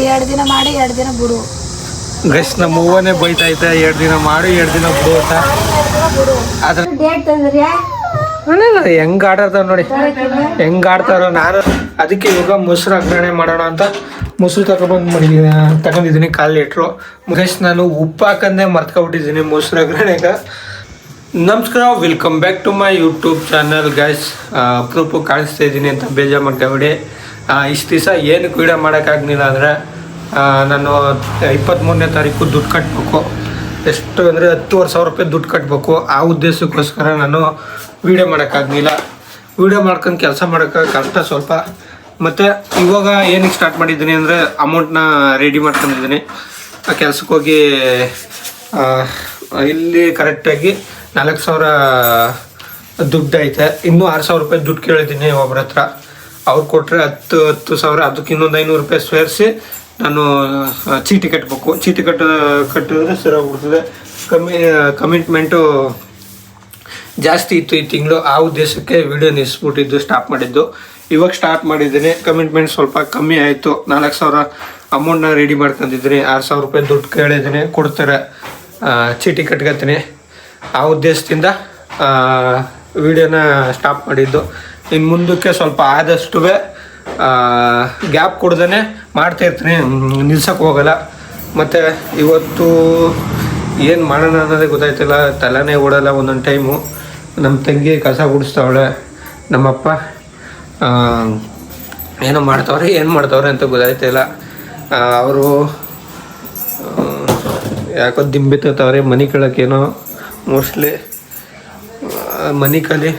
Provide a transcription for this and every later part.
2 ದಿನ ಮಾಡಿ 2 ದಿನ ಬಿಡು. ಗೈಸ್ ನಮ್ಮ ಹೂವನೇ ಬೈತೈತೆ 2 ದಿನ ಮಾಡಿ 2 ದಿನ ಬಿಡು ಅಂತ. ಅದ್ರ ಹೆಂಗ್ ಆಟಾಡ್ತಾರ ನೋಡಿ, ಹೆಂಗ್ ಆಡ್ತಾರ. ನಾನು ಅದಕ್ಕೆ ಇವಾಗ ಮೊಸರು ಅಗ್ರಣೆ ಮಾಡೋಣ ಅಂತ ಮೊಸರು ತಗೊಂಡಿದ್ದೀನಿ 1/4 ಲೀಟ್ರು. ಗೈಸ್ ನಾನು ಉಪ್ಪು ಹಾಕಂದೆ ಮರ್ತ್ಕೊಬಿಟ್ಟಿದ್ದೀನಿ ಮೊಸರು ಅಗ್ರಣೆಗೆ. ನಮಸ್ಕಾರ, welcome back to my YouTube channel guys. ಅಪರೂಪ ಕಾಣಿಸ್ತಾ ಇದ್ದೀನಿ ಅಂತ ಬೇಜಾರು ಮಾಡ್ಕೊಬೇಡಿ. ಇಷ್ಟು ದಿವಸ ಏನಕ್ಕೆ ವೀಡಿಯೋ ಮಾಡೋಕ್ಕಾಗಲಿಲ್ಲ ಅಂದರೆ ನಾನು 23ನೇ ತಾರೀಕು ದುಡ್ಡು ಕಟ್ಟಬೇಕು. ಎಷ್ಟು ಅಂದರೆ 10,000 ರೂಪಾಯಿ ದುಡ್ಡು ಕಟ್ಟಬೇಕು. ಆ ಉದ್ದೇಶಕ್ಕೋಸ್ಕರ ನಾನು ವೀಡಿಯೋ ಮಾಡೋಕ್ಕಾಗಲಿಲ್ಲ. ವೀಡಿಯೋ ಮಾಡ್ಕೊಂಡು ಕೆಲಸ ಮಾಡೋಕ್ಕೆ ಕಷ್ಟ ಸ್ವಲ್ಪ. ಮತ್ತು ಇವಾಗ ಏನಕ್ಕೆ ಸ್ಟಾರ್ಟ್ ಮಾಡಿದ್ದೀನಿ ಅಂದರೆ ಅಮೌಂಟ್ನ ರೆಡಿ ಮಾಡ್ಕೊಂಡಿದ್ದೀನಿ. ಆ ಕೆಲಸಕ್ಕೆ ಹೋಗಿ ಇಲ್ಲಿ ಕರೆಕ್ಟಾಗಿ 4,000 ದುಡ್ಡು ಐತೆ. ಇನ್ನೂ 6,000 ರೂಪಾಯಿ ದುಡ್ಡು ಕೇಳಿದ್ದೀನಿ ಒಬ್ಬರ ಹತ್ರ. ಅವ್ರು ಕೊಟ್ಟರೆ 10,000, ಅದಕ್ಕೆ ಇನ್ನೊಂದು 500 ರೂಪಾಯಿ ಸೇರಿಸಿ ನಾನು ಚೀಟಿ ಕಟ್ಟಬೇಕು. ಚೀಟಿ ಕಟ್ಟಿದ್ರೆ ಸರಿಯಾಗ್ಬಿಡ್ತದೆ. ಕಮಿಟ್ಮೆಂಟು ಜಾಸ್ತಿ ಇತ್ತು ಈ ತಿಂಗಳು. ಆ ಉದ್ದೇಶಕ್ಕೆ ವಿಡಿಯೋ ನಿಲ್ಲಿಸ್ಬಿಟ್ಟಿದ್ದು, ಸ್ಟಾಪ್ ಮಾಡಿದ್ದು. ಇವಾಗ ಸ್ಟಾರ್ಟ್ ಮಾಡಿದ್ದೀನಿ. ಕಮಿಟ್ಮೆಂಟ್ ಸ್ವಲ್ಪ ಕಮ್ಮಿ ಆಯಿತು. 4,000 ಅಮೌಂಟ್ನ ರೆಡಿ ಮಾಡ್ಕೊಂಡಿದ್ದೀನಿ. 6,000 ರೂಪಾಯಿ ದುಡ್ಡು ಕೇಳಿದ್ದೀನಿ, ಕೊಡ್ತಾರೆ. ಚೀಟಿ ಕಟ್ಕೊತೀನಿ. ಆ ಉದ್ದೇಶದಿಂದ ವಿಡಿಯೋನ ಸ್ಟಾಪ್ ಮಾಡಿದ್ದು. ಇನ್ನು ಮುಂದಕ್ಕೆ ಸ್ವಲ್ಪ ಆದಷ್ಟು ಗ್ಯಾಪ್ ಕೊಡ್ದೇ ಮಾಡ್ತಾಯಿರ್ತೀನಿ, ನಿಲ್ಸೋಕ್ಕೆ ಹೋಗಲ್ಲ. ಮತ್ತು ಇವತ್ತು ಏನು ಮಾಡೋಣ ಅನ್ನೋದೇ ಗೊತ್ತಾಯ್ತಿಲ್ಲ, ತಲೆನೇ ಓಡಲ್ಲ ಒಂದೊಂದು ಟೈಮು. ನಮ್ಮ ತಂಗಿ ಕಸ ಗುಡಿಸ್ತಾವಳೆ, ನಮ್ಮಪ್ಪ ಏನೋ ಮಾಡ್ತಾವ್ರೆ ಅಂತ ಗೊತ್ತಾಯ್ತಿಲ್ಲ. ಅವರು ಯಾಕೋ ದಿಂಬಿತ್ತವ್ರೆ ಮನೆ ಕೇಳೋಕ್ಕೇನೋ ಮೋಸ್ಟ್ಲಿ. ಮನೆ ಕಲಿ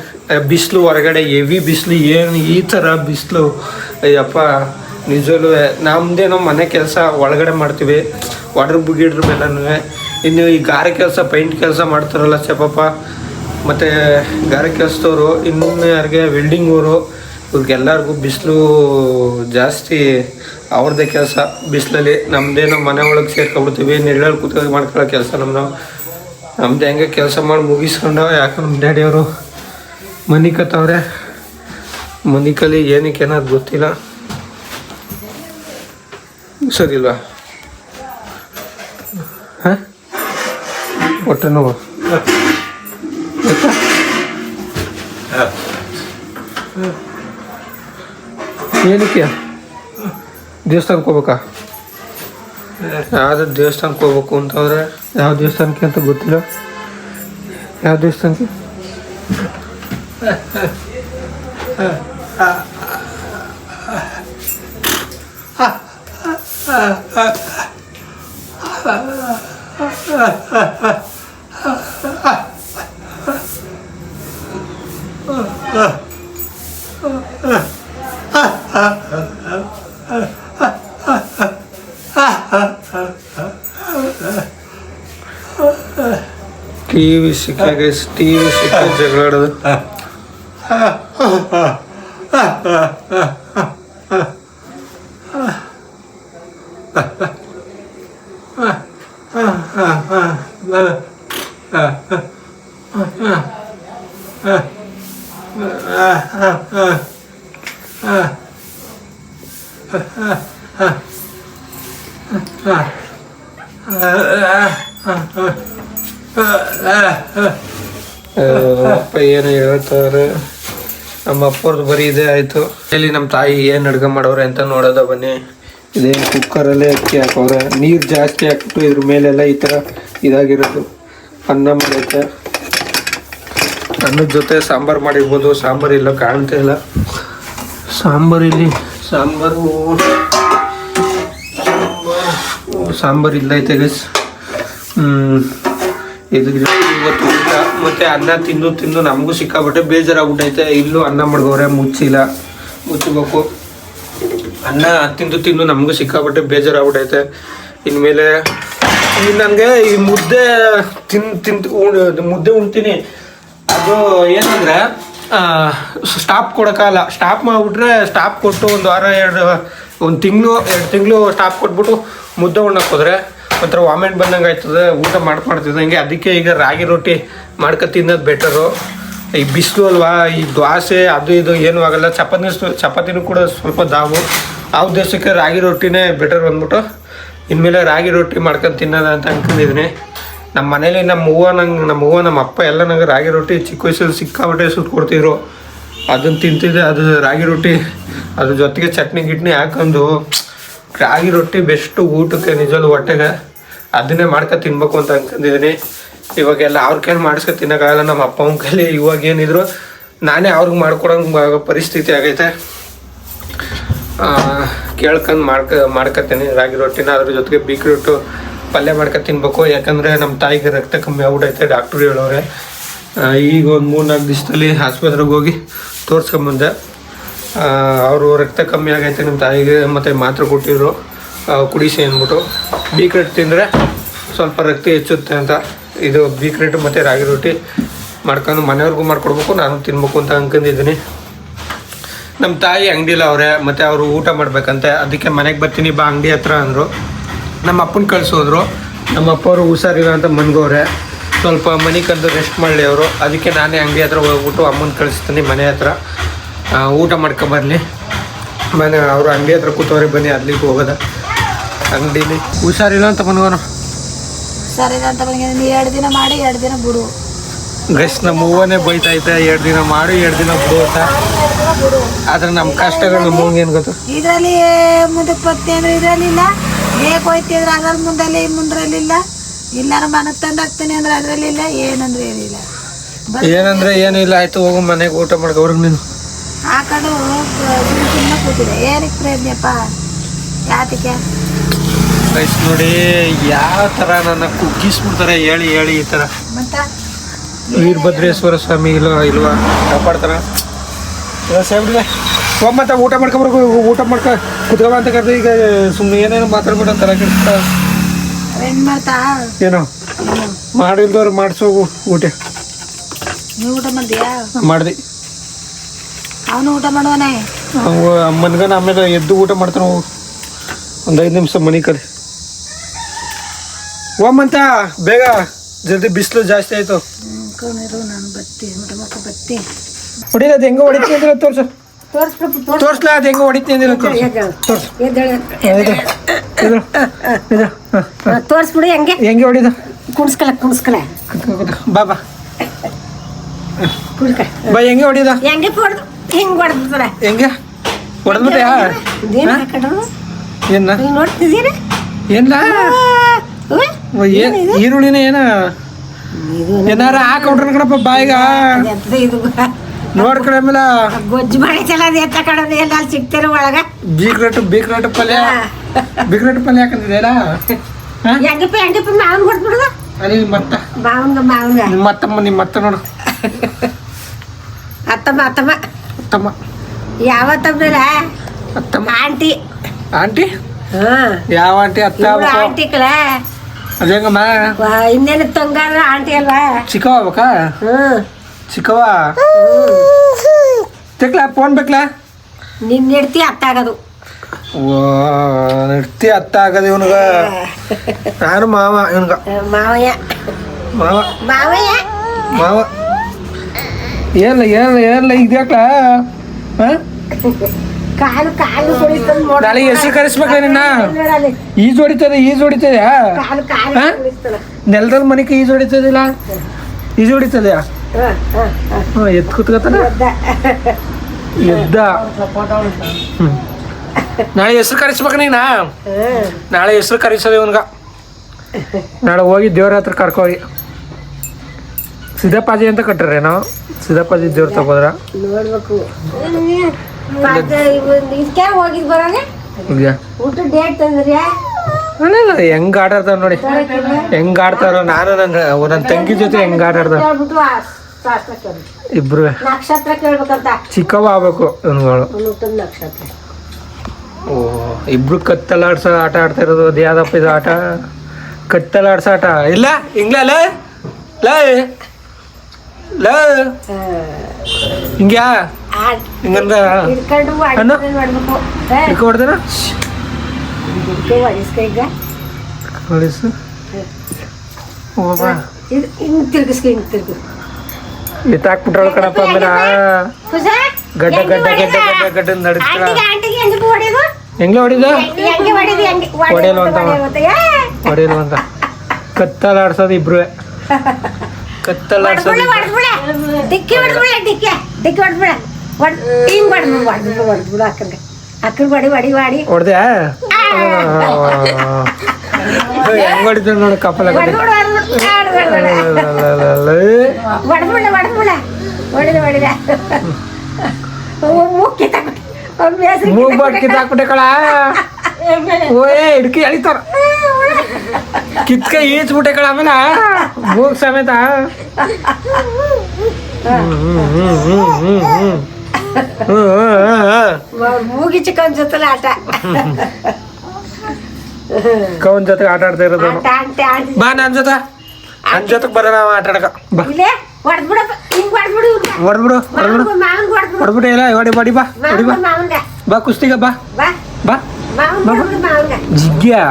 ಬಿಸಿಲು ಹೊರಗಡೆ ಹೆವಿ ಬಿಸಿಲು. ಏನು ಈ ಥರ ಬಿಸಿಲು ಅಯ್ಯಪ್ಪ, ನಿಜವೂ ನಮ್ಮದೇನೋ ಮನೆ ಕೆಲಸ ಒಳಗಡೆ ಮಾಡ್ತೀವಿ, ವಾಟರ್ ಗಿಡ್ರ ಮೇಲೂ. ಇನ್ನು ಈ ಗಾರೆ ಕೆಲಸ, ಪೈಂಟ್ ಕೆಲಸ ಮಾಡ್ತಾರಲ್ಲ ಚೆಪಪ್ಪ, ಮತ್ತು ಗಾರೆ ಕೆಲಸದವರು, ಇನ್ನು ಯಾರಿಗೆ ವೆಲ್ಡಿಂಗ್ ಅವರು, ಇವ್ರಿಗೆಲ್ಲರಿಗೂ ಬಿಸಿಲು ಜಾಸ್ತಿ. ಅವ್ರದ್ದೇ ಕೆಲಸ ಬಿಸಿಲಲ್ಲಿ. ನಮ್ಮದೇನೋ ಮನೆ ಒಳಗೆ ಸೇರ್ಕೊಬಿಡ್ತೀವಿ, ನೆರಳಲ್ಲಿ ಕೂತ್ಕೊಂಡು ಮಾಡ್ಕೊಳ್ಳೋ ಕೆಲಸ ನಮ್ದು ಹೆಂಗೆ ಕೆಲಸ ಮಾಡಿ ಮುಗಿಸ್ಕೊಂಡು. ಯಾಕೆ ನಮ್ಮ ಡ್ಯಾಡಿಯವರು ಮನೆ ಕತ್ತವ್ರೆ. ಮನೆ ಕಲಿ ಏನಕ್ಕೆ ಏನಾದ್ರು ಗೊತ್ತಿಲ್ಲ. ಸರಿಲ್ವಾ? ಹಾಂ, ಹೊಟ್ಟೆ ನೋವು ಏನಕ್ಕೆ? ದೇವಸ್ಥಾನಕ್ಕೆ ಹೋಗ್ಬೇಕಾ? ಯಾವುದೇ ದೇವಸ್ಥಾನಕ್ಕೆ ಹೋಗ್ಬೇಕು ಅಂತಂದರೆ ಯಾವ ದೇವಸ್ಥಾನಕ್ಕೆ ಅಂತ ಗೊತ್ತಿಲ್ಲ. ಯಾವ ದೇವಸ್ಥಾನಕ್ಕೆ? ಟಿವಿ ಸಿಕ್ಕಾಗ ಜಗಳಾಡೋದು. ಅಪ್ಪ ಏನು ಹೇಳ್ತಾರೆ, ನಮ್ಮ ಅಪ್ಪವ್ರದ್ದು ಬರೀ ಇದೇ ಆಯಿತು. ಇಲ್ಲಿ ನಮ್ಮ ತಾಯಿ ಏನು ಅಡುಗೆ ಮಾಡೋರೆ ಅಂತ ನೋಡೋದ ಬನ್ನಿ. ಇದೇನು ಕುಕ್ಕರಲ್ಲೇ ಅಕ್ಕಿ ಹಾಕೋರೆ, ನೀರು ಜಾಸ್ತಿ ಹಾಕ್ಬಿಟ್ಟು ಇದ್ರ ಮೇಲೆಲ್ಲ ಈ ಥರ ಇದಾಗಿರೋದು. ಅನ್ನ ಮಾಡೈತೆ, ಅನ್ನದ ಜೊತೆ ಸಾಂಬಾರು ಮಾಡಿರ್ಬೋದು. ಸಾಂಬಾರು ಇಲ್ಲ, ಕಾಣ್ತಾ ಇಲ್ಲ ಸಾಂಬಾರು ಇಲ್ಲ ಐತೆ ಗೈಸ್. ಇದು ಇವತ್ತು ಊಟ. ಮತ್ತು ಅನ್ನ ತಿಂದು ನಮಗೂ ಸಿಕ್ಕಾಬಿಟ್ಟೆ ಬೇಜಾರಾಗ್ಬಿಟ್ಟೈತೆ. ಇಲ್ಲೂ ಅನ್ನ ಮಾಡ್ಕೋರೆ, ಮುಚ್ಚಬೇಕು. ಅನ್ನ ತಿಂದು ನಮಗೂ ಸಿಕ್ಕಾಬಿಟ್ಟೆ ಬೇಜಾರಾಗ್ಬಿಟ್ಟೈತೆ. ಇನ್ಮೇಲೆ ನನಗೆ ಈ ಮುದ್ದೆ ಮುದ್ದೆ ಉಣ್ತೀನಿ. ಅದು ಏನಂದರೆ ಸ್ಟಾಪ್ ಕೊಡೋಕ್ಕಾಗಲ್ಲ. ಸ್ಟಾಪ್ ಮಾಡಿಬಿಟ್ರೆ, ಸ್ಟಾಪ್ ಕೊಟ್ಟು 1 ವಾರ 2 ತಿಂಗಳು ಸ್ಟಾಪ್ ಕೊಟ್ಬಿಟ್ಟು ಮುದ್ದೆ ಉಣ್ಣಕ್ಕೆ ಹೋದರೆ ಒಂಥರ ವಾಮಿಟ್ ಬಂದಂಗೆ ಆಯ್ತದೆ, ಊಟ ಮಾಡ್ತಿದ್ದಂಗೆ. ಅದಕ್ಕೆ ಈಗ ರಾಗಿ ರೊಟ್ಟಿ ಮಾಡ್ಕೊ ತಿನ್ನೋದು ಬೆಟರು. ಈ ಬಿಸಿಲು ಅಲ್ವಾ, ಈ ದೋಸೆ ಅದು ಇದು ಏನೂ ಆಗಲ್ಲ. ಚಪಾತಿನೂ ಕೂಡ ಸ್ವಲ್ಪ ದಾವು. ಆ ಉದ್ದೇಶಕ್ಕೆ ರಾಗಿ ರೊಟ್ಟಿನೇ ಬೆಟರ್ ಅಂದ್ಬಿಟ್ಟು ಇನ್ಮೇಲೆ ರಾಗಿ ರೊಟ್ಟಿ ಮಾಡ್ಕೊಂಡು ತಿನ್ನೋದ ಅಂತ ಅನ್ಕೊಂಡಿದ್ದೀನಿ. ನಮ್ಮ ಮನೇಲಿ ನಮ್ಮ ಅವ್ವ ನಮ್ಮ ಅಪ್ಪ ಎಲ್ಲ ನಂಗೆ ರಾಗಿ ರೊಟ್ಟಿ ಚಿಕ್ಕ ವಯಸ್ಸಲ್ಲಿ ಸಿಕ್ಕಾಬಿಟ್ಟೆ ಸುಟ್ಟು ಕೊಡ್ತಿದ್ರು. ಅದನ್ನು ತಿಂತಿದ್ದೆ. ಅದು ರಾಗಿ ರೊಟ್ಟಿ ಅದ್ರ ಜೊತೆಗೆ ಚಟ್ನಿ ಗಿಟ್ನಿ ಹಾಕೊಂಡು ರಾಗಿ ರೊಟ್ಟಿ ಬೆಸ್ಟು ಊಟಕ್ಕೆ ನಿಜವೂ ಹೊಟ್ಟೆಗೆ. ಅದನ್ನೇ ಮಾಡ್ಕೊಂಡು ತಿನ್ಬೇಕು ಅಂತ ಅನ್ಕೊಂಡಿದ್ದೀನಿ. ಇವಾಗೆಲ್ಲ ಅವ್ರ ಕೈಲಿ ಮಾಡ್ಸ್ಕೊ ತಿನ್ನೋಕ್ಕಾಗಲ್ಲ. ನಮ್ಮ ಅಪ್ಪ ಅವ್ನ ಕೈಲಿ ಇವಾಗ ಏನಿದ್ರು ನಾನೇ ಅವ್ರಿಗೆ ಮಾಡ್ಕೊಡೋಂಗೆ ಪರಿಸ್ಥಿತಿ ಆಗೈತೆ. ಕೇಳ್ಕೊಂಡು ಮಾಡ್ಕೊತೀನಿ ರಾಗಿ ರೊಟ್ಟಿನ. ಅದ್ರ ಜೊತೆಗೆ ಬೀಟ್ರೂಟು ಪಲ್ಯ ಮಾಡ್ಕೊಂಡು ತಿನ್ಬೇಕು. ಯಾಕಂದರೆ ನಮ್ಮ ತಾಯಿಗೆ ರಕ್ತ ಕಮ್ಮಿ ಆಗ್ಬಿಟ್ಟೈತೆ. ಡಾಕ್ಟ್ರು ಹೇಳೋರೆ. ಈಗ ಒಂದು 3-4 ದಿವಸದಲ್ಲಿ ಆಸ್ಪತ್ರೆಗೆ ಹೋಗಿ ತೋರಿಸ್ಕೊಂಬಂದೆ. ಅವರು ರಕ್ತ ಕಮ್ಮಿ ಆಗೈತೆ ನಿಮ್ಮ ತಾಯಿಗೆ, ಮತ್ತು ಮಾತ್ರೆ ಕೊಟ್ಟಿದ್ರು ಕುಡಿಸಿ ಅಂದ್ಬಿಟ್ಟು. ಬೀಟ್ರೂಟ್ ತಿಂದರೆ ಸ್ವಲ್ಪ ರಕ್ತ ಹೆಚ್ಚುತ್ತೆ ಅಂತ. ಇದು ಬೀಟ್ರೂಟ್ ಮತ್ತು ರಾಗಿ ರೊಟ್ಟಿ ಮಾಡ್ಕೊಂಡು ಮನೆಯವ್ರಿಗೂ ಮಾಡ್ಕೊಡ್ಬೇಕು, ನಾನು ತಿನ್ಬೇಕು ಅಂತ ಅಂದ್ಕೊಂಡಿದ್ದೀನಿ. ನಮ್ಮ ತಾಯಿ ಅಂಗಡಿಲ್ಲ ಅವರೇ, ಮತ್ತು ಅವರು ಊಟ ಮಾಡ್ಬೇಕಂತೆ. ಅದಕ್ಕೆ ಮನೆಗೆ ಬರ್ತೀನಿ ಬಾ ಅಂಗಡಿ ಹತ್ರ ಅಂದರು. ನಮ್ಮ ಅಪ್ಪನ ಕಳಿಸೋದ್ರು. ನಮ್ಮ ಅಪ್ಪ ಅವರು ಹುಷಾರಿಲ್ಲ ಅಂತ ಮನ್ಗವ್ರೆ. ಸ್ವಲ್ಪ ಮನೆ ಕಂದು ರೆಸ್ಟ್ ಮಾಡಲಿ ಅವರು. ಅದಕ್ಕೆ ನಾನೇ ಅಂಗಡಿ ಹತ್ರ ಹೋಗ್ಬಿಟ್ಟು ಅಮ್ಮನ ಕಳಿಸ್ತೀನಿ ಮನೆ ಹತ್ರ. ಊಟ ಮಾಡ್ಕೊಬರಲಿ. ಅವರು ಅಂಗಡಿ ಹತ್ರ ಕೂತವ್ರೆ, ಬನ್ನಿ ಅಲ್ಲಿಗೆ ಹೋಗೋದ. ಅಂಗಡಿಲಿ ಹುಷಾರಿಲ್ಲ ಅಂತ ಮನ್ಗೋನು. ಹುಷಾರಿಲ್ಲ ಅಂತ ಬಂದಿದ್ದೀನಿ. 2 ದಿನ ಮಾಡಿ 2 ದಿನ ಬಿಡು. ಗೈಸ್ ನಮ್ಮ ಹೂವನೇ ಬೈತೈತೆ, 2 ದಿನ ಮಾಡು 2 ದಿನ ಬಿಡು ಅಂತ. ಆದ್ರೆ ನಮ್ಮ ಕಷ್ಟಗಳು ನಮ್ಮ ಹೂವಿಗೆ ಏನು ಗೊತ್ತು. ಇದರಲ್ಲಿ ಮುಂದಕ್ಕೆ ಬರ್ತೀನಿ ಅಂದ್ರೆ ಇದರಲ್ಲಿಲ್ಲ, ಬೇಕು ಹೋಯ್ತಿದ್ರೆ ಅದ್ರಲ್ಲಿ ಮುಂದ್ರಲ್ಲಿಲ್ಲ, ಇಲ್ಲಾರ ಮನಕ್ಕೆ ತಂದು ಹಾಕ್ತೀನಿ ಅಂದ್ರೆ ಅದರಲ್ಲಿಲ್ಲ, ಏನಂದ್ರೆ ಏನಿಲ್ಲ. ಏನಂದ್ರೆ ಏನಿಲ್ಲ. ಆಯ್ತು ಹೋಗು ಮನೆಗೆ ಊಟ ಮಾಡ್ಕೊವ್ರಿಗೆ ನೀನು. ಹಾಕೊಂಡು ಸುಮ್ಮನೆ ಕೂತಿದೆ. ಏನಕ್ಕೆ ಪ್ರಯತ್ನಪ್ಪ ಯಾತಕ್ಕೆ ಗೈಸ್ ನೋಡಿ ಯಾವ ಥರ ನನ್ನ ಕುಗ್ಗಿಸ್ಬಿಡ್ತಾರೆ ಹೇಳಿ ಈ ಥರ. ಮತ್ತೆ ವೀರಭದ್ರೇಶ್ವರ ಸ್ವಾಮಿ ಇಲ್ವಾ ಕಾಪಾಡ್ತಾರ. ಸೇಬಿಡಿದೆ ಮತ್ತೆ ಊಟ ಮಾಡ್ಕೊಬರ್ಬೇಕು. ಊಟ ಮಾಡ್ಕೊ ಕುತ್ಕೊಬ ಅಂತ ಕರೆದು ಈಗ ಸುಮ್ಮನೆ ಏನೇನು ಮಾತಾಡ್ಬಿಟ್ಟು ಅಂತಾರ ಕೆಡ್ಸ್ತಾ. ಏನು ಮಾಡ್ತಾ ಏನೋ ಮಾಡಿಲ್ದವ್ರು ಮಾಡಿಸೋಗು ಊಟ. ನೀವು ಊಟ ಮಾಡಿದ್ಯಾ? ಮಾಡ್ದೆ. ಅವನು ಊಟ ಮಾಡುವನೇ. ಮನ್ಗನ ಆಮೇಲೆ ಎದ್ದು ಊಟ ಮಾಡ್ತಾನೆ. ಹೋಗು ಒಂದು 5 ನಿಮಿಷ ಮನೆ ಕಡೆ ಹೋಮಂತ ಬೇಗ, ಜಲ್ದಿ ಬಿಸಿಲು ಜಾಸ್ತಿ ಆಯ್ತು. ನಾನು ಬತ್ತಿ ಊಟ ಮಾಡ್ಕೊ ಬತ್ತಿ. ಹೊಡಿದ ಅದು ಹೆಂಗೆ ಹೊಡಿತೀನಿ ಅಂದ್ರೆ ತೋರ್ಸು. ತೋರ್ಸ್ಲಾ ಅದು ಹೆಂಗೆ ಹೊಡಿತೀನಿ ಅಂದ್ರೆ ತೋರ್ಸ್ಬಿಡಿ. ಹೆಂಗೆ ಹೊಡಿದ ಕುಣಿಸ್ಕಲ ಬಾ ಹೆಂಗೆ ಹೊಡಿದ ಹೆಂಗೆ ಹೊಡೆದು ಹಿಂಗೆ ಹೊಡೆದ್ಬಿಡ್ತಾರೆ. ಹೆಂಗೆ ಹೊಡೆದ್ಬಿಟ್ಟೆ? ಏನ ನೋಡ್ತಿದ್ದೀರ? ಏನಿಲ್ಲ ಈರುಳ್ಳಿನ ಏನಾರ ಹಾಕೊಂಡ್ರ ಕಣಪ್ಪ ಬಾಯಿಗ ನೋಡ್ ಕಡೆ ಆಮೇಲೆ ಗೊಜ್ಜು ಮಾಡಿಸಲ್ಲ. ಅದು ಎತ್ತ ಕಡೆ ಎಲ್ಲ ಸಿಗ್ತಿರ ಒಳಗ. ಬೀಕ್ರೋಟ್ ಪಲ್ಯ ಹಾಕಂತಿದೆಯಲ್ಲ. ಹೆಂಗಪ್ಪ ಮಾವನ್ ಕೊಟ್ಬಿಡುದ ಅಲ್ಲಿ ಮತ್ತಮ್ಮ ನಿಮ್ಮ ಮತ್ತ ನೋಡು. ಅತ್ತಮ್ಮ ಯಾವತ್ತಮ್ಮ ಆಂಟಿ ಯಾವ ಆಂಟಿ? ಆಂಟಿ ಕಲ ಅದೇಂಗಮ್ಮ ಇನ್ನೇನು ತಂಗಾರ ಆಂಟಿ ಅಲ್ವಾ? ಚಿಕ್ಕವ ಆಗ್ಬೇಕಾ? ಚಿಕ್ಕವ ತೆಕ್ಲಾ ಫೋನ್ ಬೇಕಲಾ? ನಿನ್ನ ಹೆಡ್ತಿ ಅತ್ತಾಗದು. ಹೆಡ್ತಿ ಅತ್ತ ಆಗದು ಇವನ್ಗ. ನಾನು ಮಾವ ಇವನ್ಗ. ಮಾವ ಏನಿಲ್ಲ ಈಗ ಯಾಕ್ಲಾ? ನಾಳೆ ಹೆಸರು ಕರೆಸ್ಬೇಕ ನಿನ್ನ. ಈಜು ಹೊಡಿತದೆ ನೆಲದಲ್ಲಿ ಮನೆಗೆ ಈಜು ಹೊಡಿತದಿಲ್ಲ. ಈಜು ಹೊಡಿತದ್ಯಾ? ಎತ್ತು ಕುತ್ಕತಾನ ಎದ್ದ. ನಾಳೆ ಹೆಸರು ಕರೆಸ್ಬೇಕ ನೀನ. ನಾಳೆ ಹೆಸರು ಕರೆಸೋದು ಇವನ್ಗ. ನಾಳೆ ಹೋಗಿ ದೇವ್ರ ಹತ್ರ ಕರ್ಕೋಗಿ ಸಿದ್ದಪ್ಪಾಜಿ ಅಂತ ಕಟ್ಟ್ರೆ ನಾವು. ಸಿದ್ದಪ್ಪಾಜಿ ದೇವ್ರ ತಗೋದ್ರ ನೋಡ್ಬೇಕು. ಹೋಗಿದ್ ಬರೋಣ ಊಟ ಡೇಟ್ ತಂದ್ರಿ. ಹೆಂಗ್ ಆಟಾಡ್ತಾರ ನೋಡಿ, ಹೆಂಗ್ ಆಡ್ತಾರ. ನಾನು ನನ್ನ ತಂಗಿ ಜೊತೆ ಹೆಂಗ್ ಆಟಾಡ್ತಾರ ಇಬ್ರು. ನಕ್ಷತ್ರ ಕೇಳ್ಬೇಕಂತ ಚಿಕ್ಕವ ಆಗ್ಬೇಕು ಇವನ್ಗಳು. ನಕ್ಷತ್ರ ಇಬ್ರು ಕತ್ತಲಾಡ್ಸೋ ಆಟ ಆಡ್ತಾ ಇರೋದು. ಅದು ಯಾವ್ದಪ್ಪ ಇದು ಆಟ? ಕತ್ತಲಾಡ್ಸೋ ಆಟ ಇಲ್ಲ ಹಿಂಗ್ಲ ಹಿಂಗ್ಯಾ ಹಿಂಗಂದ ಹೊಡ್ದೇನ ಎತ್ತಾಕ್ಬಿಟ್ರಳು ಕಣಪ್ಪ. ಆಮೇಲೆ ಗಡ್ಡ ನಡೀತಾಳ. ಹೆಂಗೆ ಹೊಡಿದ ಹೆಂಗೆ ಹೊಡಿದಿ ಹೆಂಗೆ ಹೊಡೆಯಲು ಅಂತ ಕತ್ತಲಾಡ್ಸೋದು ಇಬ್ರು ಕತ್ತಲಾಡ್ಸೋದು ಡಿಕ್ಕಿ ಹೊಡ್ಬಿಡ ಡಿಕ್ಕಿ ಡಿಕ್ಕಿ ಹೊಡ್ಬಿಡ ಹಿಂಗ್ ಹೊಡ್ಬಿಡು ಅಕ್ಕಂಗೆ ಅಕ್ಕನ ಹೊಡಿ ಹೊಡೆದೆ ಹೆಂಗ್ ಹೊಡಿತ ನೋಡು ಕಪ್ಪಲ ಹೊಡಿದ ಮೂಗ್ ಬಾಟ್ ಕಿತ್ತಾಕ್ಬಿಟ್ಟೆ ಕಳ ಓಯ್ ಹಿಡ್ಕಿ ಎಳಿತಾರ ಕಿತ್ಕ ಈಚ್ಬಿಟ್ಟೆ ಕಳ ಆಮೇಲೆ ಮೂಗ್ ಸಮೇತ ಮೂಗಿ ಚಿಕ್ಕನ್ ಜೊತೆ ಆಟ ಕವನ್ ಜೊತೆಗೆ ಆಟ ಆಡ್ತಾ ಇರೋದು ಬಾ ನನ್ ಜೊತೆಗೆ ಬರೋಣ ಆಟ ಆಡಕ ಬಾ ಹೊಡ್ಬಿಡು ಎಲ್ಲ ಹೊಡಿ ಬಾ ಬಾ ಕುಸ್ತಿಗ ಬಾ ಬಾ ಜಿಗ್ಗ್ಯಾ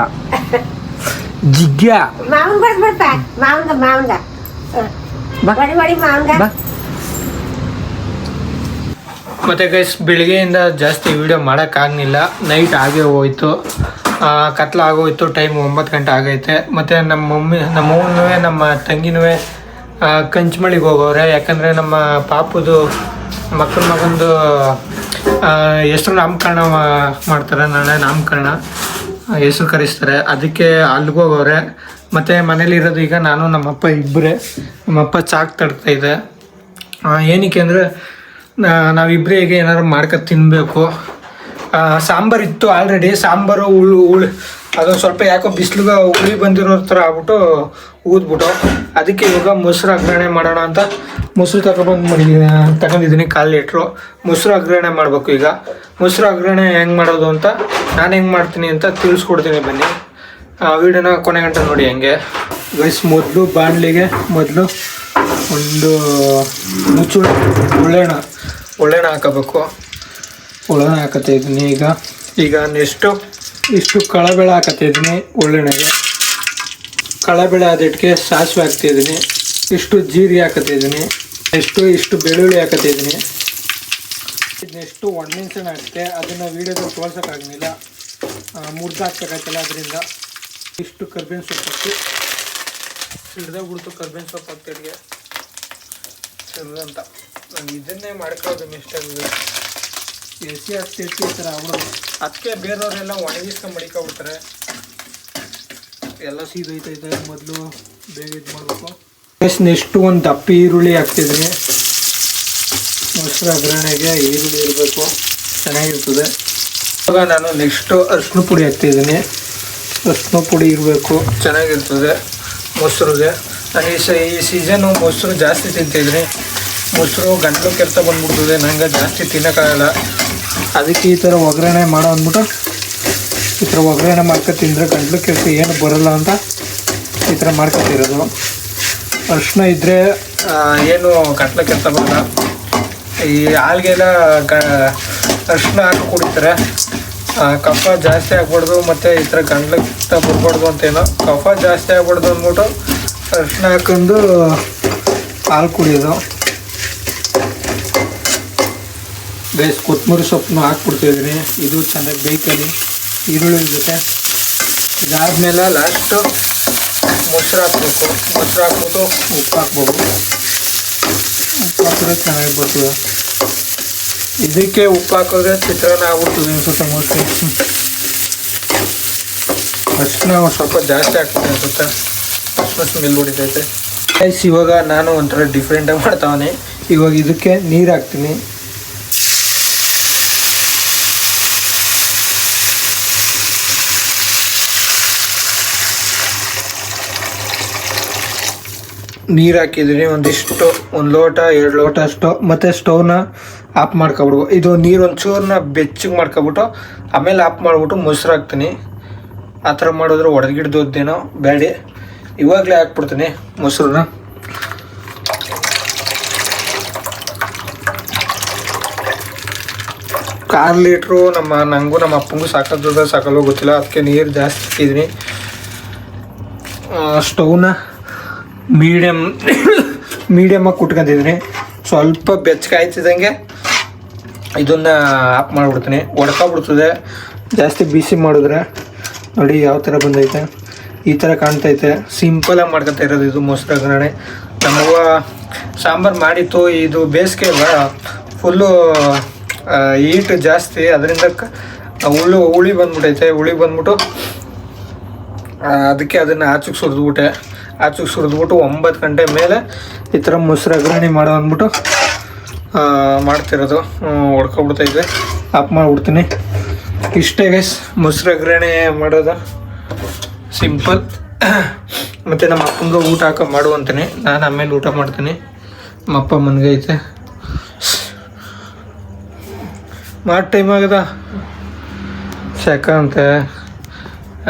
ಬಾ ಮತ್ತೆ ಗೈಸ್ ಬೆಳಿಗ್ಗೆಯಿಂದ ಜಾಸ್ತಿ ವಿಡಿಯೋ ಮಾಡೋಕ್ಕಾಗಲಿಲ್ಲ, ನೈಟ್ ಆಗೇ ಹೋಯ್ತು, ಕತ್ಲ ಆಗೋಯ್ತು, ಟೈಮ್ 9 ಗಂಟೆ ಆಗೈತೆ. ಮತ್ತು ನಮ್ಮ ಅವ್ವನೂ ನಮ್ಮ ತಂಗಿನೂ ಕಂಚಮಳಿಗೆ ಹೋಗೋರೆ. ಯಾಕಂದರೆ ನಮ್ಮ ಪಾಪುದು ಮಗಂದು ಹೆಸ್ರು ನಾಮಕರಣ ಮಾಡ್ತಾರೆ, ನಾಳೆ ನಾಮಕರಣ ಹೆಸ್ರು ಕರೆಸ್ತಾರೆ, ಅದಕ್ಕೆ ಅಲ್ಲಿಗೆ ಹೋಗೋರೆ. ಮತ್ತು ಮನೇಲಿರೋದು ಈಗ ನಾನು ನಮ್ಮಪ್ಪ ಇಬ್ಬರೇ. ನಮ್ಮಪ್ಪ ಚಾಕ್ ತಡ್ತಾಯಿದೆ. ಏನಕ್ಕೆ ಅಂದರೆ ನಾವಿಬ್ಬರಿಗೆ ಏನಾದ್ರು ಮಾಡ್ಕೊಂಡು ತಿನ್ನಬೇಕು. ಸಾಂಬಾರು ಇತ್ತು ಆಲ್ರೆಡಿ, ಸಾಂಬಾರು ಉಳು ಅದೊಂದು ಸ್ವಲ್ಪ ಯಾಕೋ ಬಿಸಿಲಿಗೆ ಹುಳಿ ಬಂದಿರೋ ಥರ ಆಗ್ಬಿಟ್ಟು ಊದ್ಬಿಟ್ಟು, ಅದಕ್ಕೆ ಇವಾಗ ಮೊಸರು ಅಗ್ರಣೆ ಮಾಡೋಣ ಅಂತ ಮೊಸರು ತಗೊಂಡಿದ್ದೀನಿ 1/4 ಲೀಟ್ರು. ಮೊಸರು ಅಗ್ರಣೆ ಮಾಡಬೇಕು. ಈಗ ಮೊಸರು ಅಗ್ರಣೆ ಹೆಂಗೆ ಮಾಡೋದು ಅಂತ ನಾನು ಹೆಂಗೆ ಮಾಡ್ತೀನಿ ಅಂತ ತಿಳಿಸ್ಕೊಡ್ತೀನಿ, ಬನ್ನಿ ವೀಡಿಯೋನ ಕೊನೆ ಗಂಟೆ ನೋಡಿ. ಹೆಂಗೆ ಗೈಸ್, ಮೊದಲು ಬಾಣಲಿಗೆ ಒಂದು ಮುಚ್ಚುಳ ಒಳ್ಳೆಣ ಹಾಕೋಬೇಕು. ಒಳ್ಳೆಣ ಹಾಕತ್ತಾ ಇದ್ದೀನಿ. ಈಗ ಇಷ್ಟು ಕಳಬೇಳೆ ಹಾಕತ್ತಿದ್ದೀನಿ ಒಳ್ಳೆಣ್ಣೆಗೆ. ಕಳಬೇಳೆ ಆದಿಟ್ಟಿಗೆ ಸಾಸಿವೆ ಹಾಕ್ತಿದ್ದೀನಿ, ಇಷ್ಟು ಜೀರಿಗೆ ಹಾಕತ್ತಿದ್ದೀನಿ, ಇಷ್ಟು ಬೆಳ್ಳುಳ್ಳಿ ಹಾಕತ್ತಿದ್ದೀನಿ. ಇದನ್ನೆಷ್ಟು ಒಣಮೆಣಸಿನ ಹಾಕ್ತೆ, ಅದನ್ನು ವೀಡಿಯೋದಲ್ಲಿ ತೋರ್ಸೋಕ್ಕಾಗಲಿಲ್ಲ, ಮುರ್ದು ಹಾಕ್ಬೇಕಾಯ್ತಲ್ಲ, ಅದರಿಂದ ಇಷ್ಟು ಕರ್ಬೇವಿನ ಸೊಪ್ಪು ಹಾಕಿ ಹಿಡ್ದಾಗ್ಬಿಡ್ತು. ಕರ್ಬೇವಿನ ಸೊಪ್ಪು ಹಾಕ್ತಿಡ್ಗೆ ಅಂತ ನಾನು ಇದನ್ನೇ ಮಾಡ್ಕೊಳ್ಳೋದು ಮಿಸ್ಟೇಕ್. ಎಸಿ ಆಗ್ತಿರ್ತಿ ಈ ಥರ ಆಗ್ಬಿಡೋದು. ಅದಕ್ಕೆ ಬೇರೆಯವರೆಲ್ಲ ಒಣಗಿಸ್ಕೊಂಡು ಮಡಿಕೊಬಿಡ್ತಾರೆ. ಎಲ್ಲ ಸೀದೈತೈತೆ, ಮೊದಲು ಬೇಗ ಇದು ಮಾಡಬೇಕು. ನೆಕ್ಸ್ಟು ಒಂದು ದಪ್ಪ ಈರುಳ್ಳಿ ಹಾಕ್ತಿದ್ದೀನಿ. ಮೊಸರು ಅಗ್ರಣೆಗೆ ಈರುಳ್ಳಿ ಇರಬೇಕು, ಚೆನ್ನಾಗಿರ್ತದೆ. ಇವಾಗ ನಾನು ನೆಕ್ಸ್ಟು ಅರಿಶಿನ ಪುಡಿ ಹಾಕ್ತಿದ್ದೀನಿ. ಅರಿಶಿನ ಪುಡಿ ಇರಬೇಕು, ಚೆನ್ನಾಗಿರ್ತದೆ ಮೊಸರಿಗೆ. ನಾನು ಈ ಸೀಸನು ಮೊಸರು ಜಾಸ್ತಿ ತಿಂತಿದ್ದೀನಿ. ಮೊಸರು ಗಂಟಲು ಕೆರೆತ ಬಂದ್ಬಿಡ್ತದೆ, ನಂಗೆ ಜಾಸ್ತಿ ತಿನ್ನೋಕ್ಕಾಗಲ್ಲ. ಅದಕ್ಕೆ ಈ ಥರ ಒಗ್ಗರಣೆ ಮಾಡೋ ಅಂದ್ಬಿಟ್ಟು ಈ ಥರ ಒಗ್ಗರಣೆ ಮಾಡ್ಕೊ ತಿಂದರೆ ಗಂಟಲು ಕೆರೆತ ಏನು ಬರೋಲ್ಲ ಅಂತ ಈ ಥರ ಮಾಡ್ಕೊತಿರೋದು. ಅರಿಶಿನ ಇದ್ದರೆ ಏನು ಗಂಟಲು ಕೆರೆತ ಬರೋಲ್ಲ. ಈ ಹಾಲ್ಗೆಲ್ಲ ಅರಿಶಿನ ಹಾಕಿ ಕುಡಿತಾರೆ. ಕಫ ಜಾಸ್ತಿ ಆಗ್ಬಾರ್ದು, ಮತ್ತು ಈ ಥರ ಗಂಟಲು ಕೆರೆತ ಬರ್ಬಾರ್ದು ಅಂತೇನೋ, ಕಫ ಜಾಸ್ತಿ ಆಗ್ಬಾರ್ದು ಅಂದ್ಬಿಟ್ಟು ಅರಿಶಿನ ಹಾಕೊಂಡು ಹಾಲು ಕುಡಿಯೋದು. ಗೈಸ್, ಕೊತ್ತಂಬರಿ ಸೊಪ್ಪನ್ನು ಹಾಕ್ಬಿಡ್ತಿದ್ದೀನಿ. ಇದು ಚೆನ್ನಾಗಿ ಬೇಕಲ್ಲಿ ಈರುಳ್ಳಿ ಜೊತೆ. ಇದಾದಮೇಲೆ ಲಾಸ್ಟು ಮೊಸರು ಹಾಕ್ಬೇಕು. ಮೊಸರು ಹಾಕ್ಬಿಟ್ಟು ಉಪ್ಪು ಹಾಕ್ಬೋದು. ಉಪ್ಪು ಹಾಕಿದ್ರೆ ಚೆನ್ನಾಗಿ ಬರ್ತದೆ. ಇದಕ್ಕೆ ಉಪ್ಪು ಹಾಕಿದ್ರೆ ಚಿತ್ರಾನ್ನ ಆಗ್ಬಿಡ್ತದೆ ಅನ್ಸುತ್ತೆ ಮೋಸ್ಟ್ಲಿ. ಅರಿಶಿನ ಸ್ವಲ್ಪ ಜಾಸ್ತಿ ಆಗ್ತದೆ ಅನ್ಸುತ್ತೆ, ಅರಿಶಿನ ಸ್ಮೆಲ್ ಹೊಡಿತೈತೆ. ಗೈಸ್, ಇವಾಗ ನಾನು ಒಂಥರ ಡಿಫ್ರೆಂಟಾಗಿ ಮಾಡ್ತಾವನೆ. ಇವಾಗ ಇದಕ್ಕೆ ನೀರು ಹಾಕ್ತೀನಿ. ನೀರು ಹಾಕಿದ್ದೀನಿ ಒಂದಿಷ್ಟು, 1 ಲೋಟ 2 ಲೋಟ ಅಷ್ಟು. ಮತ್ತು ಸ್ಟವ್ನ ಆಫ್ ಮಾಡ್ಕೊಬಿಡ್ಬೋದು. ಇದು ನೀರು ಒಂಚೂರನ್ನ ಬೆಚ್ಚಗೆ ಮಾಡ್ಕೊಬಿಟ್ಟು ಆಮೇಲೆ ಆಫ್ ಮಾಡಿಬಿಟ್ಟು ಮೊಸರು ಹಾಕ್ತೀನಿ. ಆ ಥರ ಮಾಡಿದ್ರೆ ಒಡೆದ್ಗಿಡ್ದೋದೇನೋ ಬೇಡಿ. ಇವಾಗಲೇ ಹಾಕ್ಬಿಡ್ತೀನಿ ಮೊಸರನ್ನ. ಕಾಲು ಲೀಟ್ರು ನನಗೂ ನಮ್ಮ ಅಪ್ಪಂಗೂ ಸಾಕಲ್ಲೋ ಗೊತ್ತಿಲ್ಲ, ಅದಕ್ಕೆ ನೀರು ಜಾಸ್ತಿ ಹಾಕಿದ್ದೀನಿ. ಸ್ಟವ್ನ ಮೀಡಿಯಮಾಗಿ ಕುಟ್ಕೊಂಡಿದ್ದೀನಿ. ಸ್ವಲ್ಪ ಬೆಚ್ಚಗಾಯ್ತಿದ್ದಂಗೆ ಇದನ್ನು ಆಫ್ ಮಾಡಿಬಿಡ್ತೀನಿ. ಒಡ್ಕೊಬಿಡ್ತದೆ. ಜಾಸ್ತಿ ಬಿಸಿ ಮಾಡಿದ್ರೆ ನೋಡಿ ಯಾವ ಥರ ಬಂದೈತೆ, ಈ ಥರ ಕಾಣ್ತೈತೆ. ಸಿಂಪಲಾಗಿ ಮಾಡ್ಕೊತಾ ಇರೋದು ಇದು ಮೊಸರು ಒಗ್ಗರಣೆ. ನಮ್ಮವ್ವ ಸಾಂಬಾರು ಮಾಡಿತ್ತು, ಇದು ಬೇಸಿಗೆ ಅಲ್ಲ, ಫುಲ್ಲು ಹೀಟ್ ಜಾಸ್ತಿ, ಅದರಿಂದ ಹುಳಿ ಬಂದ್ಬಿಟ್ಟೈತೆ. ಹುಳಿ ಬಂದ್ಬಿಟ್ಟು ಅದಕ್ಕೆ ಅದನ್ನು ಆಚೆಗೆ ಸುರಿದ್ಬಿಟ್ಟೆ. ಆಚೆಗೆ ಸುರಿದ್ಬಿಟ್ಟು 9 ಗಂಟೆ ಮೇಲೆ ಈ ಥರ ಮೊಸರು ಒಗ್ಗರಣೆ ಮಾಡೋ ಅಂದ್ಬಿಟ್ಟು ಮಾಡ್ತಿರೋದು. ಹೊಡ್ಕೊಬಿಡ್ತೈತೆ, ಆಫ್ ಮಾಡಿಬಿಡ್ತೀನಿ. ಇಷ್ಟೇ ಗೈಸ್ ಮೊಸರು ಒಗ್ಗರಣೆ ಮಾಡೋದು, ಸಿಂಪಲ್. ಮತ್ತು ನಮ್ಮ ಅಪ್ಪಂಗೆ ಊಟ ಹಾಕೋ ಮಾಡುವಂತೀನಿ, ನಾನು ಆಮೇಲೆ ಊಟ ಮಾಡ್ತೀನಿ. ನಮ್ಮ ಅಪ್ಪ ಮನ್ಗೈತೆ, ಮಾಡಿ ಟೈಮ್ ಆಗದ ಅಂತೆ.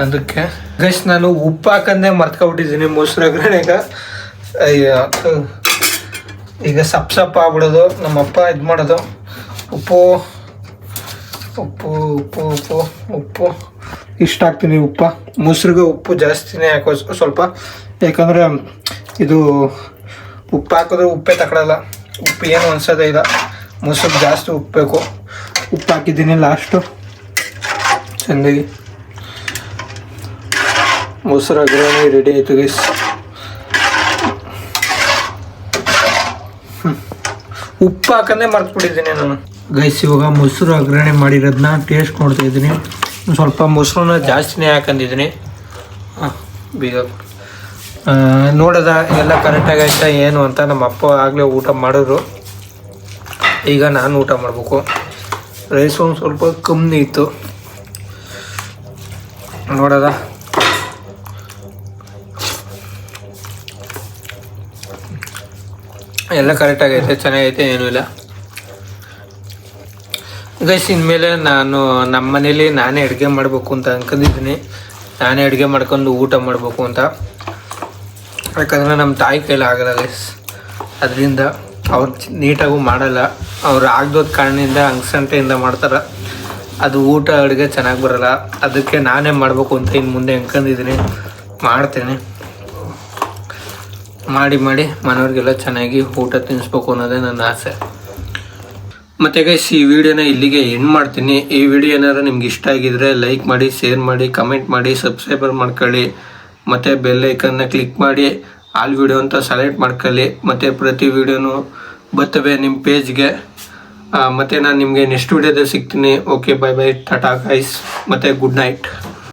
ಅದಕ್ಕೆ ಗೈಸ್ ನಾನು ಉಪ್ಪು ಹಾಕಂದೆ ಮರ್ತ್ಕೊಬಿಟ್ಟಿದ್ದೀನಿ ಮೊಸರು ಒಗ್ಗರಣೆಗೆ. ಈಗ ಸಪ್ಪ ಆಗ್ಬಿಡೋದು. ನಮ್ಮಪ್ಪ ಇದು ಮಾಡೋದು ಉಪ್ಪು ಉಪ್ಪು ಉಪ್ಪು ಉಪ್ಪು ಉಪ್ಪು ಇಷ್ಟ ಹಾಕ್ತೀನಿ. ಮೊಸರಿಗೆ ಉಪ್ಪು ಜಾಸ್ತಿನೇ ಹಾಕೋ ಸ್ವಲ್ಪ, ಯಾಕಂದರೆ ಇದು ಉಪ್ಪು ಹಾಕಿದ್ರೆ ಉಪ್ಪೇ ತಗೊಳ್ಳಲ್ಲ. ಉಪ್ಪು ಏನು ಅನ್ಸೋದೇ ಇಲ್ಲ, ಮೊಸರು ಜಾಸ್ತಿ ಉಪ್ಪು ಬೇಕು. ಉಪ್ಪು ಹಾಕಿದ್ದೀನಿ ಲಾಸ್ಟು ಚೆಂದಾಗಿ. ಮೊಸರು ಒಗ್ಗರಣೆ ರೆಡಿ ಆಯಿತು ಗೈಸ್. ಉಪ್ಪು ಹಾಕಂದೇ ಮರ್ತ್ಬಿಟ್ಟಿದ್ದೀನಿ ನಾನು ಗೈಸ್. ಇವಾಗ ಮೊಸರು ಒಗ್ಗರಣೆ ಮಾಡಿರೋದನ್ನ ಟೇಸ್ಟ್ ನೋಡ್ತಾ ಇದ್ದೀನಿ. ಸ್ವಲ್ಪ ಮೊಸರನ್ನ ಜಾಸ್ತಿನೇ ಹಾಕೊಂಡಿದ್ದೀನಿ. ಬೀಗ ನೋಡೋದ ಎಲ್ಲ ಕರೆಕ್ಟಾಗಿ ಆಯ್ತಾ ಏನು ಅಂತ. ನಮ್ಮ ಅಪ್ಪ ಆಗಲೇ ಊಟ ಮಾಡಿದ್ರು, ಈಗ ನಾನು ಊಟ ಮಾಡಬೇಕು. ರೈಸ್ ಒಂದು ಸ್ವಲ್ಪ ಕಮ್ಮಿ ಇತ್ತು, ನೋಡೋದ. ಎಲ್ಲ ಕರೆಕ್ಟಾಗೈತೆ, ಚೆನ್ನಾಗೈತೆ, ಏನೂ ಇಲ್ಲ ಗೈಸ್. ಇನ್ಮೇಲೆ ನಾನು ನಮ್ಮ ಮನೇಲಿ ನಾನೇ ಅಡುಗೆ ಮಾಡಬೇಕು ಅಂತ ಅಂದ್ಕೊಂಡಿದ್ದೀನಿ. ನಾನೇ ಅಡುಗೆ ಮಾಡ್ಕೊಂಡು ಊಟ ಮಾಡಬೇಕು ಅಂತ. ಯಾಕಂದರೆ ನಮ್ಮ ತಾಯಿ ಕೈಲಿ ಆಗಲ್ಲ ಗೈಸ್, ಅದರಿಂದ ಅವ್ರು ನೀಟಾಗೂ ಮಾಡಲ್ಲ. ಅವ್ರು ಆಗದೋದ ಕಾರಣದಿಂದ ಅಂಗಸಂಟೆಯಿಂದ ಮಾಡ್ತಾರೆ, ಅದು ಊಟ ಅಡುಗೆ ಚೆನ್ನಾಗಿ ಬರೋಲ್ಲ. ಅದಕ್ಕೆ ನಾನೇ ಮಾಡಬೇಕು ಅಂತ ಇನ್ನು ಮುಂದೆ ಅಂದ್ಕೊಂಡಿದ್ದೀನಿ. ಮಾಡ್ತೇನೆ, ಮಾಡಿ ಮನೆಯವ್ರಿಗೆಲ್ಲ ಚೆನ್ನಾಗಿ ಊಟ ತಿನ್ನಿಸ್ಬೇಕು ಅನ್ನೋದೇ ನನ್ನ ಆಸೆ. ಮತ್ತು ಗೈಸ್ ಈ ವಿಡಿಯೋನ ಇಲ್ಲಿಗೆ ಎಂಡ್ ಮಾಡ್ತೀನಿ. ಈ ವಿಡಿಯೋ ಏನಾದ್ರು ನಿಮ್ಗೆ ಇಷ್ಟ ಆಗಿದ್ರೆ ಲೈಕ್ ಮಾಡಿ, ಶೇರ್ ಮಾಡಿ, ಕಮೆಂಟ್ ಮಾಡಿ, ಸಬ್ಸ್ಕ್ರೈಬರ್ ಮಾಡ್ಕೊಳ್ಳಿ. ಮತ್ತು ಬೆಲ್ ಐಕನ್ನ ಕ್ಲಿಕ್ ಮಾಡಿ ಆಲ್ ವಿಡಿಯೋ ಅಂತ ಸೆಲೆಕ್ಟ್ ಮಾಡ್ಕೊಳ್ಳಿ. ಮತ್ತು ಪ್ರತಿ ವಿಡಿಯೋನು ಬರ್ತವೆ ನಿಮ್ಮ ಪೇಜ್ಗೆ. ಮತ್ತು ನಾನು ನಿಮಗೆ ನೆಕ್ಸ್ಟ್ ವಿಡಿಯೋದಲ್ಲಿ ಸಿಗ್ತೀನಿ. ಓಕೆ, ಬೈ ಟಾಟಾ ಗೈಸ್, ಮತ್ತು ಗುಡ್ ನೈಟ್.